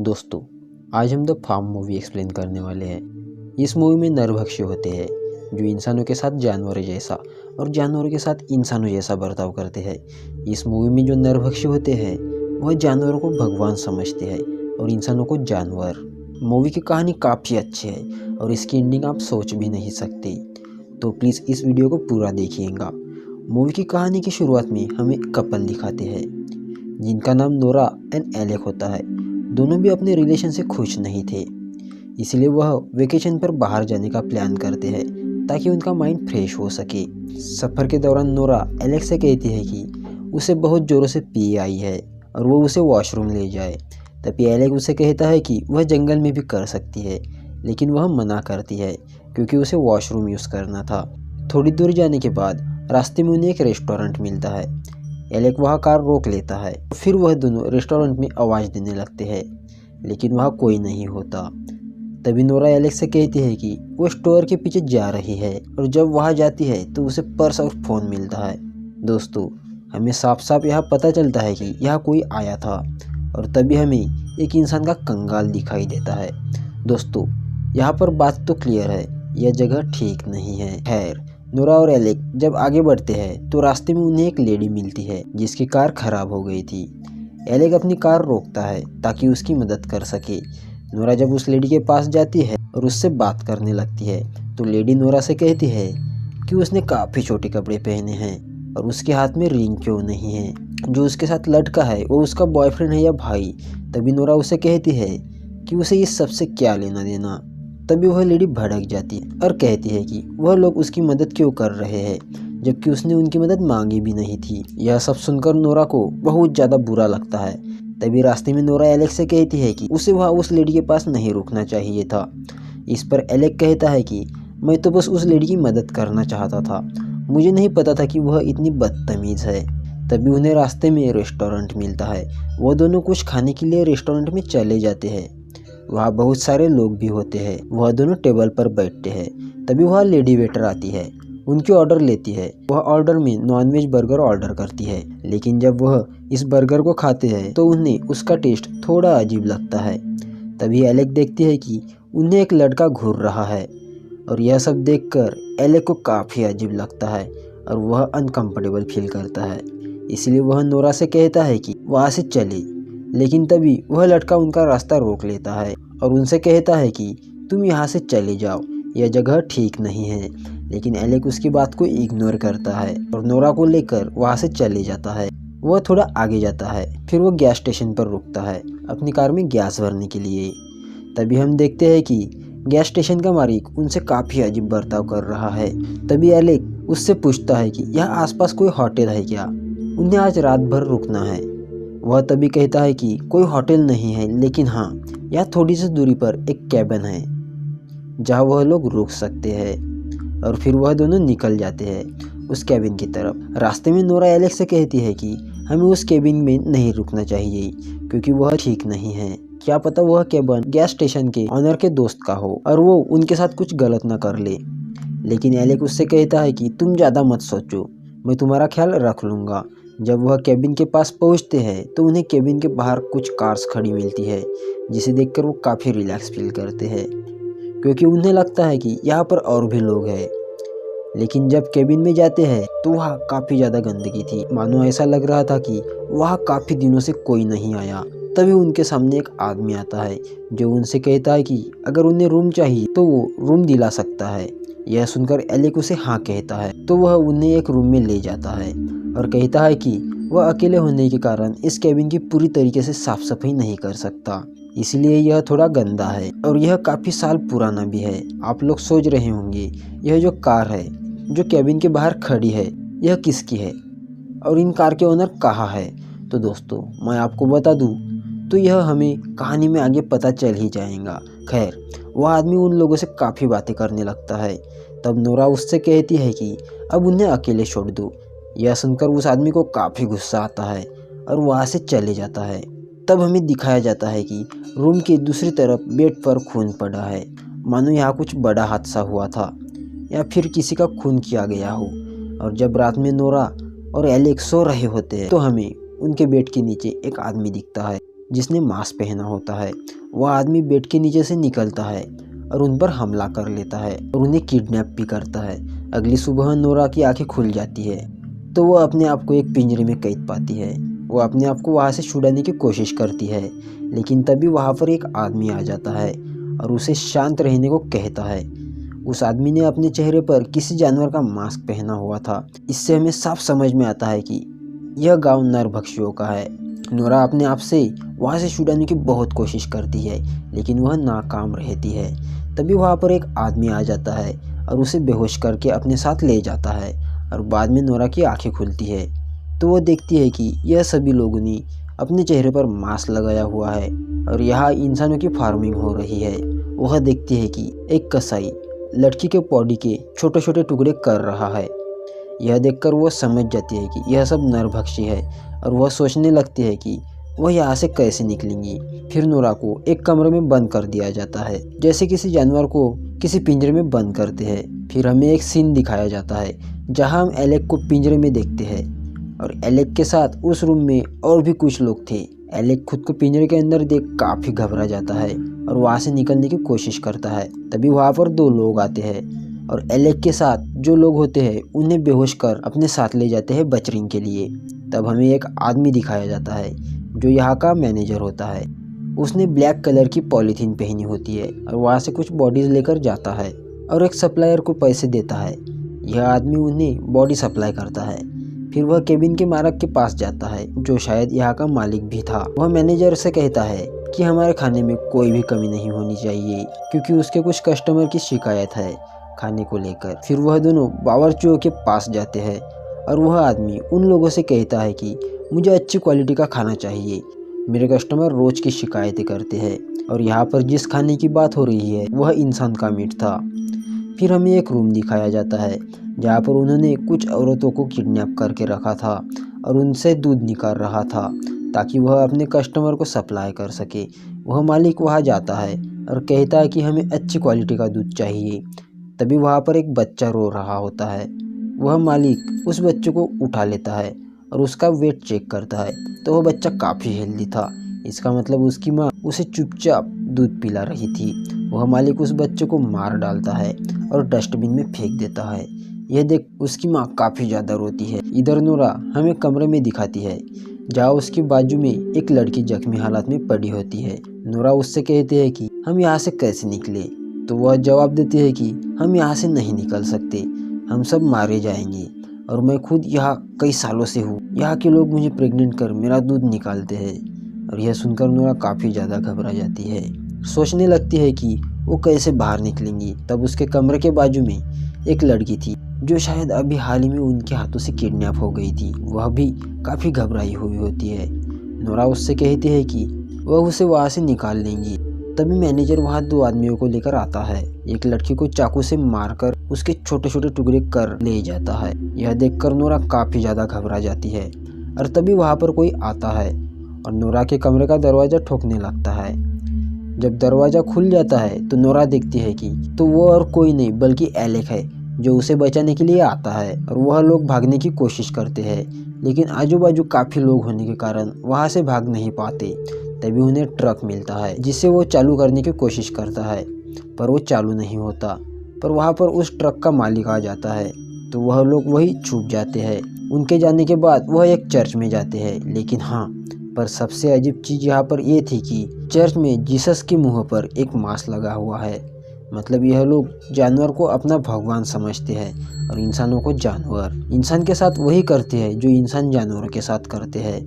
दोस्तों, आज हम द फार्म मूवी एक्सप्लेन करने वाले हैं। इस मूवी में नरभक्षी होते हैं जो इंसानों के साथ जानवरों जैसा और जानवरों के साथ इंसानों जैसा बर्ताव करते हैं। इस मूवी में जो नरभक्षी होते हैं वह जानवरों को भगवान समझते हैं और इंसानों को जानवर। मूवी की कहानी काफ़ी अच्छी है और इसकी एंडिंग आप सोच भी नहीं सकते, तो प्लीज़ इस वीडियो को पूरा देखिएगा। मूवी की कहानी की शुरुआत में हमें कपल दिखाते हैं जिनका नाम नोरा एंड एलेक होता है। दोनों भी अपने रिलेशन से खुश नहीं थे, इसलिए वह वेकेशन पर बाहर जाने का प्लान करते हैं ताकि उनका माइंड फ्रेश हो सके। सफ़र के दौरान नोरा एलेक से कहती है कि उसे बहुत ज़ोरों से पी आई है और वो उसे वॉशरूम ले जाए। तभी एलेक उसे कहता है कि वह जंगल में भी कर सकती है, लेकिन वह मना करती है क्योंकि उसे वॉशरूम यूज़ करना था। थोड़ी दूर जाने के बाद रास्ते में उन्हें एक रेस्टोरेंट मिलता है। एलेक वहाँ कार रोक लेता है, फिर वह दोनों रेस्टोरेंट में आवाज़ देने लगते हैं, लेकिन वहाँ कोई नहीं होता। तभी नोरा एलेक से कहती है कि वो स्टोर के पीछे जा रही है और जब वहाँ जाती है तो उसे पर्स और फ़ोन मिलता है। दोस्तों, हमें साफ साफ यहाँ पता चलता है कि यहाँ कोई आया था और तभी हमें एक इंसान का कंगाल दिखाई देता है। दोस्तों, यहाँ पर बात तो क्लियर है, यह जगह ठीक नहीं है। खैर, नोरा और एलेक जब आगे बढ़ते हैं तो रास्ते में उन्हें एक लेडी मिलती है जिसकी कार खराब हो गई थी। एलेक अपनी कार रोकता है ताकि उसकी मदद कर सके। नोरा जब उस लेडी के पास जाती है और उससे बात करने लगती है तो लेडी नोरा से कहती है कि उसने काफ़ी छोटे कपड़े पहने हैं और उसके हाथ में रिंग क्यों नहीं है। जो उसके साथ लड़का है वो उसका बॉयफ्रेंड है या भाई। तभी नोरा उसे कहती है कि उसे इस सबसे क्या लेना देना। तभी वह लेडी भड़क जाती है और कहती है कि वह लोग उसकी मदद क्यों कर रहे हैं जबकि उसने उनकी मदद मांगी भी नहीं थी। यह सब सुनकर नोरा को बहुत ज़्यादा बुरा लगता है। तभी रास्ते में नोरा एलेक से कहती है कि उसे वहाँ उस लेडी के पास नहीं रुकना चाहिए था। इस पर एलेक कहता है कि मैं तो बस उस लेडी की मदद करना चाहता था, मुझे नहीं पता था कि वह इतनी बदतमीज़ है। तभी उन्हें रास्ते में रेस्टोरेंट मिलता है। वह दोनों कुछ खाने के लिए रेस्टोरेंट में चले जाते हैं। वहाँ बहुत सारे लोग भी होते हैं। वह दोनों टेबल पर बैठते हैं। तभी वहाँ लेडी वेटर आती है, उनकी ऑर्डर लेती है। वह ऑर्डर में नॉनवेज बर्गर ऑर्डर करती है, लेकिन जब वह इस बर्गर को खाते हैं तो उन्हें उसका टेस्ट थोड़ा अजीब लगता है। तभी एलेक देखती है कि उन्हें एक लड़का घूर रहा है और यह सब देखकर एलेक को काफ़ी अजीब लगता है और वह अनकम्फर्टेबल फील करता है। इसलिए वह नोरा से कहता है कि वहाँ से चले, लेकिन तभी वह लड़का उनका रास्ता रोक लेता है और उनसे कहता है कि तुम यहाँ से चले जाओ, यह जगह ठीक नहीं है। लेकिन एलेक उसकी बात को इग्नोर करता है और नोरा को लेकर वहाँ से चले जाता है। वह थोड़ा आगे जाता है, फिर वो गैस स्टेशन पर रुकता है अपनी कार में गैस भरने के लिए। तभी हम देखते हैं कि गैस स्टेशन का मालिक उनसे काफ़ी अजीब बर्ताव कर रहा है। तभी एलेक उससे पूछता है कि यहाँ आसपास कोई होटल है क्या, उन्हें आज रात भर रुकना है। वह तभी कहता है कि कोई होटल नहीं है, लेकिन हाँ, यहाँ थोड़ी सी दूरी पर एक कैबिन है जहाँ वह लोग रुक सकते हैं। और फिर वह दोनों निकल जाते हैं उस कैबिन की तरफ। रास्ते में नोरा एलेक से कहती है कि हमें उस कैबिन में नहीं रुकना चाहिए क्योंकि वह ठीक नहीं है। क्या पता वह कैबिन गैस स्टेशन के ऑनर के दोस्त का हो और वो उनके साथ कुछ गलत ना कर ले। लेकिन एलेक उससे कहता है कि तुम ज़्यादा मत सोचो, मैं तुम्हारा ख्याल रख लूँगा। जब वह केबिन के पास पहुंचते हैं तो उन्हें केबिन के बाहर कुछ कार्स खड़ी मिलती है, जिसे देखकर वो काफ़ी रिलैक्स फील करते हैं क्योंकि उन्हें लगता है कि यहाँ पर और भी लोग हैं। लेकिन जब केबिन में जाते हैं तो वहाँ काफ़ी ज़्यादा गंदगी थी, मानो ऐसा लग रहा था कि वहाँ काफ़ी दिनों से कोई नहीं आया। तभी उनके सामने एक आदमी आता है जो उनसे कहता है कि अगर उन्हें रूम चाहिए तो वो रूम दिला सकता है। यह सुनकर एलेक उसे हाँ कहता है तो वह उन्हें एक रूम में ले जाता है और कहता है कि वह अकेले होने के कारण इस कैबिन की पूरी तरीके से साफ सफाई नहीं कर सकता, इसलिए यह थोड़ा गंदा है और यह काफ़ी साल पुराना भी है। आप लोग सोच रहे होंगे यह जो कार है जो कैबिन के बाहर खड़ी है यह किसकी है और इन कार के ओनर कहाँ है। तो दोस्तों, मैं आपको बता दूँ तो यह हमें कहानी में आगे पता चल ही जाएगा। खैर, वह आदमी उन लोगों से काफ़ी बातें करने लगता है। तब नोरा उससे कहती है कि अब उन्हें अकेले छोड़ दो। यह सुनकर उस आदमी को काफ़ी गुस्सा आता है और वहाँ से चले जाता है। तब हमें दिखाया जाता है कि रूम की दूसरी तरफ बेड पर खून पड़ा है, मानो यहाँ कुछ बड़ा हादसा हुआ था या फिर किसी का खून किया गया हो। और जब रात में नोरा और एलेक सो रहे होते हैं तो हमें उनके बेड के नीचे एक आदमी दिखता है जिसने मास्क पहना होता है वह आदमी बेड के नीचे से निकलता है और उन पर हमला कर लेता है और उन्हें किडनैप भी करता है। अगली सुबह नोरा की आंखें खुल जाती है तो वह अपने आप को एक पिंजरे में कैद पाती है। वो अपने आप को वहाँ से छुड़ाने की कोशिश करती है, लेकिन तभी वहाँ पर एक आदमी आ जाता है और उसे शांत रहने को कहता है। उस आदमी ने अपने चेहरे पर किसी जानवर का मास्क पहना हुआ था। इससे हमें साफ समझ में आता है कि यह गांव नरभक्षियों का है। नोरा अपने आप से वहाँ से छुड़ाने की बहुत कोशिश करती है, लेकिन वह नाकाम रहती है। तभी वहाँ पर एक आदमी आ जाता है और उसे बेहोश करके अपने साथ ले जाता है और बाद में नोरा की आंखें खुलती है तो वह देखती है कि यह सभी लोगों ने अपने चेहरे पर मास्क लगाया हुआ है और यहाँ इंसानों की फार्मिंग हो रही है। वह देखती है कि एक कसाई लड़की के बॉडी के छोटे छोटे टुकड़े कर रहा है। यह देखकर वह समझ जाती है कि यह सब नरभक्षी है और वह सोचने लगती है कि वह यहाँ से कैसे निकलेंगी। फिर नोरा को एक कमरे में बंद कर दिया जाता है, जैसे किसी जानवर को किसी पिंजरे में बंद करते हैं। फिर हमें एक सीन दिखाया जाता है जहाँ हम एलेक को पिंजरे में देखते हैं और एलेक के साथ उस रूम में और भी कुछ लोग थे। एलेक खुद को पिंजरे के अंदर देख काफ़ी घबरा जाता है और वहाँ से निकलने की कोशिश करता है। तभी वहाँ पर दो लोग आते हैं और एलेक के साथ जो लोग होते हैं उन्हें बेहोश कर अपने साथ ले जाते हैं बचरिंग के लिए। तब हमें एक आदमी दिखाया जाता है जो यहाँ का मैनेजर होता है। उसने ब्लैक कलर की पॉलीथीन पहनी होती है और वहाँ से कुछ बॉडीज लेकर जाता है और एक सप्लायर को पैसे देता है। यह आदमी उन्हें बॉडी सप्लाई करता है। फिर वह केबिन के मालिक के पास जाता है जो शायद यहाँ का मालिक भी था। वह मैनेजर से कहता है कि हमारे खाने में कोई भी कमी नहीं होनी चाहिए क्योंकि उसके कुछ कस्टमर की शिकायत है खाने को लेकर। फिर वह दोनों बावर्चियों के पास जाते हैं और वह आदमी उन लोगों से कहता है कि मुझे अच्छी क्वालिटी का खाना चाहिए, मेरे कस्टमर रोज की शिकायतें करते हैं और यहाँ पर जिस खाने की बात हो रही है वह इंसान का मीट था। फिर हमें एक रूम दिखाया जाता है जहाँ पर उन्होंने कुछ औरतों को किडनैप करके रखा था और उनसे दूध निकाल रहा था ताकि वह अपने कस्टमर को सप्लाई कर सके। वह मालिक वहाँ जाता है और कहता है कि हमें अच्छी क्वालिटी का दूध चाहिए। तभी वहाँ पर एक बच्चा रो रहा होता है। वह मालिक उस बच्चे को उठा लेता है और उसका वेट चेक करता है तो वह बच्चा काफ़ी हेल्दी था। इसका मतलब उसकी माँ उसे चुपचाप दूध पिला रही थी। वह मालिक उस बच्चे को मार डालता है और डस्टबिन में फेंक देता है। यह देख उसकी माँ काफ़ी ज़्यादा रोती है। इधर नोरा हमें कमरे में दिखाती है जहाँ उसकी बाजू में एक लड़की जख्मी हालत में पड़ी होती है। नोरा उससे कहती है कि हम यहाँ से कैसे निकले, तो वह जवाब देती है कि हम यहाँ से नहीं निकल सकते, हम सब मारे जाएंगे और मैं खुद यहाँ कई सालों से हूँ। यहाँ के लोग मुझे प्रेग्नेंट कर मेरा दूध निकालते हैं। और यह सुनकर नोरा काफ़ी ज़्यादा घबरा जाती है, सोचने लगती है कि वो कैसे बाहर निकलेंगी। तब उसके कमरे के बाजू में एक लड़की थी जो शायद अभी हाल ही में उनके हाथों से किडनैप हो गई थी। वह भी काफ़ी घबराई हुई होती है। नोरा उससे कहती है कि वह उसे वहाँ से निकाल लेंगी। तभी मैनेजर वहाँ दो आदमियों को लेकर आता है। एक लड़की को चाकू से मारकर उसके छोटे छोटे टुकड़े कर ले जाता है। यह देखकर नोरा काफ़ी ज़्यादा घबरा जाती है और तभी वहाँ पर कोई आता है और नोरा के कमरे का दरवाज़ा ठोकने लगता है। जब दरवाज़ा खुल जाता है तो नोरा देखती है कि तो वो और कोई नहीं बल्कि एलेक है जो उसे बचाने के लिए आता है। और वह लोग भागने की कोशिश करते हैं, लेकिन आजू बाजू काफ़ी लोग होने के कारण वहाँ से भाग नहीं पाते। तभी उन्हें ट्रक मिलता है जिसे वो चालू करने की कोशिश करता है पर वो चालू नहीं होता। पर वहाँ पर उस ट्रक का मालिक आ जाता है तो वह लोग वही छुप जाते हैं। उनके जाने के बाद वह एक चर्च में जाते हैं। लेकिन हाँ, पर सबसे अजीब चीज़ यहाँ पर ये थी कि चर्च में जीसस के मुँह पर एक मास्क लगा हुआ है। मतलब यह लोग जानवर को अपना भगवान समझते हैं और इंसानों को जानवर। इंसान के साथ वही करते हैं जो इंसान जानवरों के साथ करते हैं।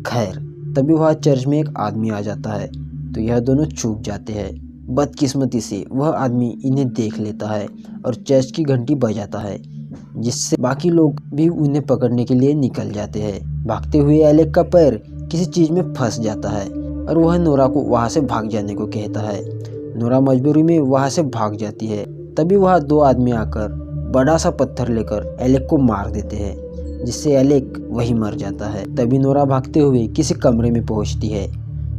खैर, तभी वहाँ चर्च में एक आदमी आ जाता है तो यह दोनों छुप जाते हैं। बदकिस्मती से वह आदमी इन्हें देख लेता है और चर्च की घंटी बजाता है, जिससे बाकी लोग भी उन्हें पकड़ने के लिए निकल जाते हैं। भागते हुए एलेक का पैर किसी चीज़ में फंस जाता है और वह नोरा को वहाँ से भाग जाने को कहता है। नोरा मजबूरी में वहाँ से भाग जाती है। तभी वहाँ दो आदमी आकर बड़ा सा पत्थर लेकर एलेक को मार देते हैं, जिससे एलेक वही मर जाता है। तभी नोरा भागते हुए किसी कमरे में पहुँचती है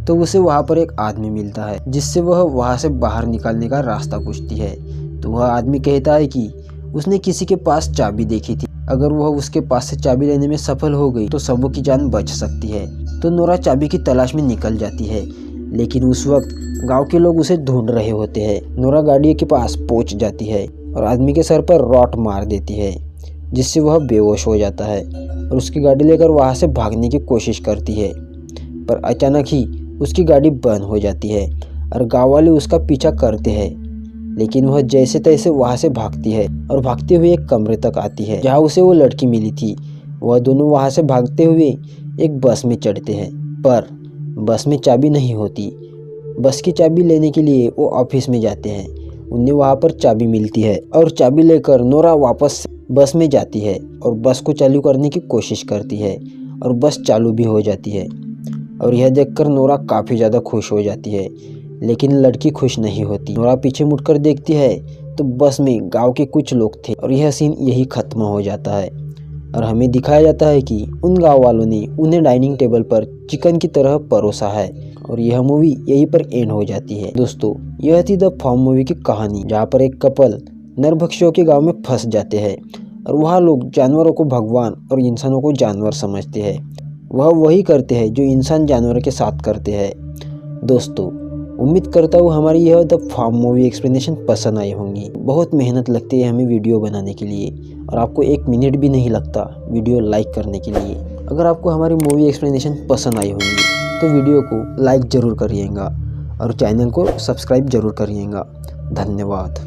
तो उसे वहाँ पर एक आदमी मिलता है, जिससे वह वहाँ से बाहर निकलने का रास्ता पूछती है। तो वह आदमी कहता है कि उसने किसी के पास चाबी देखी थी, अगर वह उसके पास से चाबी लेने में सफल हो गई तो सबों की जान बच सकती है। तो नोरा चाबी की तलाश में निकल जाती है, लेकिन उस वक्त गांव के लोग उसे ढूंढ रहे होते हैं। नोरा गाड़ी के पास पहुंच जाती है और आदमी के सर पर रॉड मार देती है, जिससे वह बेहोश हो जाता है और उसकी गाड़ी लेकर वहां से भागने की कोशिश करती है। पर अचानक ही उसकी गाड़ी बंद हो जाती है और गांव वाले उसका पीछा करते हैं, लेकिन वह जैसे तैसे वहां से भागती है और भागते हुए एक कमरे तक आती है जहां उसे वो लड़की मिली थी। वह दोनों वहां से भागते हुए एक बस में चढ़ते हैं, पर बस में चाबी नहीं होती। बस की चाबी लेने के लिए वो ऑफिस में जाते हैं। उन्हें वहां पर चाबी मिलती है और चाबी लेकर नोरा वापस बस में जाती है और बस को चालू करने की कोशिश करती है और बस चालू भी हो जाती है। और यह देखकर नोरा काफ़ी ज़्यादा खुश हो जाती है, लेकिन लड़की खुश नहीं होती। नोरा पीछे मुड़कर देखती है तो बस में गांव के कुछ लोग थे और यह सीन यही खत्म हो जाता है और हमें दिखाया जाता है कि उन गांव वालों ने उन्हें डाइनिंग टेबल पर चिकन की तरह परोसा है और यह मूवी यहीं पर एंड हो जाती है। दोस्तों, यह थी द फॉर्म मूवी की कहानी, जहाँ पर एक कपल नरभक्षियों के गांव में फंस जाते हैं और वहाँ लोग जानवरों को भगवान और इंसानों को जानवर समझते हैं। वह वही करते हैं जो इंसान जानवरों के साथ करते हैं। दोस्तों, उम्मीद करता हूँ हमारी यह द फॉर्म मूवी एक्सप्लेनेशन पसंद आई होंगी। बहुत मेहनत लगती है हमें वीडियो बनाने के लिए और आपको 1 मिनट भी नहीं लगता वीडियो लाइक करने के लिए। अगर आपको हमारी मूवी एक्सप्लेनेशन पसंद आई होंगी तो वीडियो को लाइक ज़रूर करिएगा और चैनल को सब्सक्राइब ज़रूर करिएगा। धन्यवाद।